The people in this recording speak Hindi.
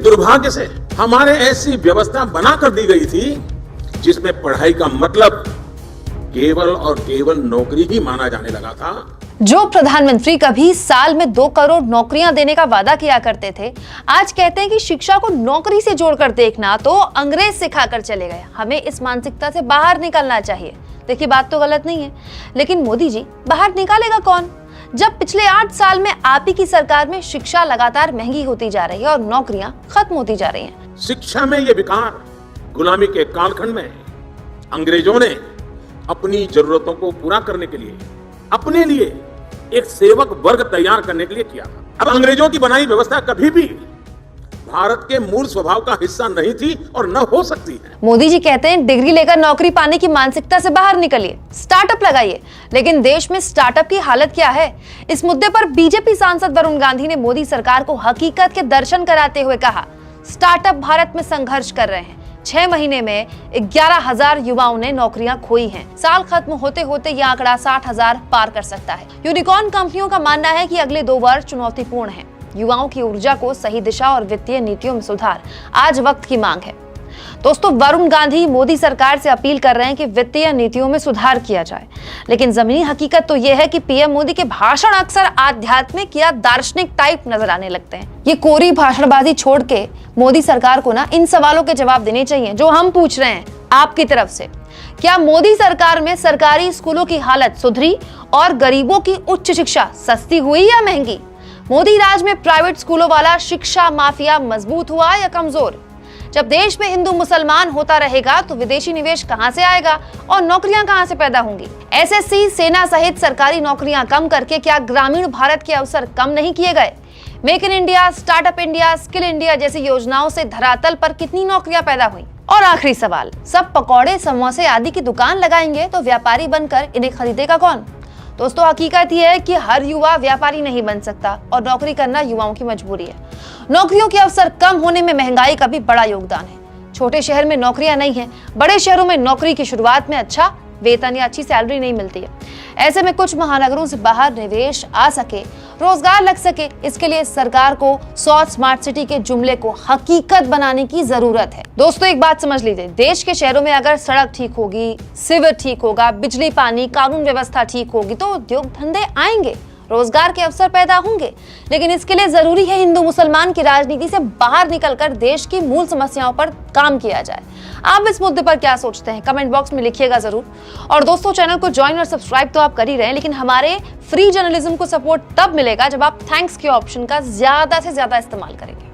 दुर्भाग्य से हमारे ऐसी व्यवस्था बना कर दी गई थी जिसमें पढ़ाई का मतलब केवल और केवल नौकरी ही माना जाने लगा था। जो प्रधानमंत्री कभी साल में 2 करोड़ नौकरियां देने का वादा किया करते थे, आज कहते हैं कि शिक्षा को नौकरी से जोड़कर देखना तो अंग्रेज सिखाकर चले गए। हमें इस मानसिकता से बाहर निकलना चाहिए। देखिए, बात तो गलत नहीं है, लेकिन मोदी जी बाहर निकालेगा कौन, जब पिछले 8 साल में आप ही की सरकार में शिक्षा लगातार महंगी होती जा रही है और नौकरियां खत्म होती जा रही हैं। शिक्षा में ये विकार गुलामी के कालखंड में अंग्रेजों ने अपनी जरूरतों को पूरा करने के लिए अपने लिए एक सेवक वर्ग तैयार करने के लिए किया था। अब अंग्रेजों की बनाई व्यवस्था कभी भी भारत के मूल स्वभाव का हिस्सा नहीं थी और न हो सकती है। मोदी जी कहते हैं डिग्री लेकर नौकरी पाने की मानसिकता से बाहर निकलिए, स्टार्टअप लगाइए। लेकिन देश में स्टार्टअप की हालत क्या है? इस मुद्दे पर बीजेपी सांसद वरुण गांधी ने मोदी सरकार को हकीकत के दर्शन कराते हुए कहा, स्टार्टअप भारत में संघर्ष कर रहे हैं। 6 महीने में 11,000 युवाओं ने नौकरियां खोई हैं। साल खत्म होते होते यह आंकड़ा 60,000 पार कर सकता है। यूनिकॉर्न कंपनियों का मानना है कि अगले 2 वर्ष चुनौतीपूर्ण हैं। युवाओं की ऊर्जा को सही दिशा और वित्तीय नीतियों में सुधार आज वक्त की मांग है। दोस्तों, वरुण गांधी मोदी सरकार से अपील कर रहे हैं कि वित्तीय नीतियों में सुधार किया जाए, लेकिन जमीनी हकीकत तो यह है कि पीएम मोदी के भाषण अक्सर आध्यात्मिक या दार्शनिक टाइप नजर आने लगते हैं। ये कोरी भाषणबाजी छोड़ के मोदी सरकार को ना इन सवालों के जवाब देने चाहिए जो हम पूछ रहे हैं आपकी तरफ से। क्या मोदी सरकार में सरकारी स्कूलों की हालत सुधरी और गरीबों की उच्च शिक्षा सस्ती हुई या महंगी? मोदी राज में प्राइवेट स्कूलों वाला शिक्षा माफिया मजबूत हुआ या कमजोर? जब देश में हिंदू मुसलमान होता रहेगा तो विदेशी निवेश कहां से आएगा और नौकरियां कहां से पैदा होंगी? एसएससी, सेना सहित सरकारी नौकरियां कम करके क्या ग्रामीण भारत के अवसर कम नहीं किए गए? Make in India, startup India, skill India जैसी योजनाओं से धरातल पर कितनी नौकरियां पैदा हुई? और आखिरी सवाल, सब पकौड़े समोसे आदि की दुकान लगाएंगे तो व्यापारी बनकर इन्हें खरीदेगा कौन? दोस्तों, हकीकत यह है कि हर युवा व्यापारी नहीं बन सकता और नौकरी करना युवाओं की मजबूरी है। नौकरियों के अवसर कम होने में महंगाई का भी बड़ा योगदान है। छोटे शहर में नौकरियां नहीं है, बड़े शहरों में नौकरी की शुरुआत में अच्छा वेतन या अच्छी सैलरी नहीं मिलती है। ऐसे में कुछ महानगरों से बाहर निवेश आ सके, रोजगार लग सके, इसके लिए सरकार को 100 स्मार्ट सिटी के जुमले को हकीकत बनाने की जरूरत है। दोस्तों, एक बात समझ लीजिए, देश के शहरों में अगर सड़क ठीक होगी, सीवर ठीक होगा, बिजली पानी कानून व्यवस्था ठीक होगी तो उद्योग धंधे आएंगे, रोजगार के अवसर पैदा होंगे। लेकिन इसके लिए जरूरी है हिंदू मुसलमान की राजनीति से बाहर निकलकर देश की मूल समस्याओं पर काम किया जाए। आप इस मुद्दे पर क्या सोचते हैं? कमेंट बॉक्स में लिखिएगा जरूर। और दोस्तों, चैनल को ज्वाइन और सब्सक्राइब तो आप कर ही रहे हैं, लेकिन हमारे फ्री जर्नलिज्म को सपोर्ट तब मिलेगा जब आप थैंक्स के ऑप्शन का ज्यादा से ज्यादा इस्तेमाल करेंगे।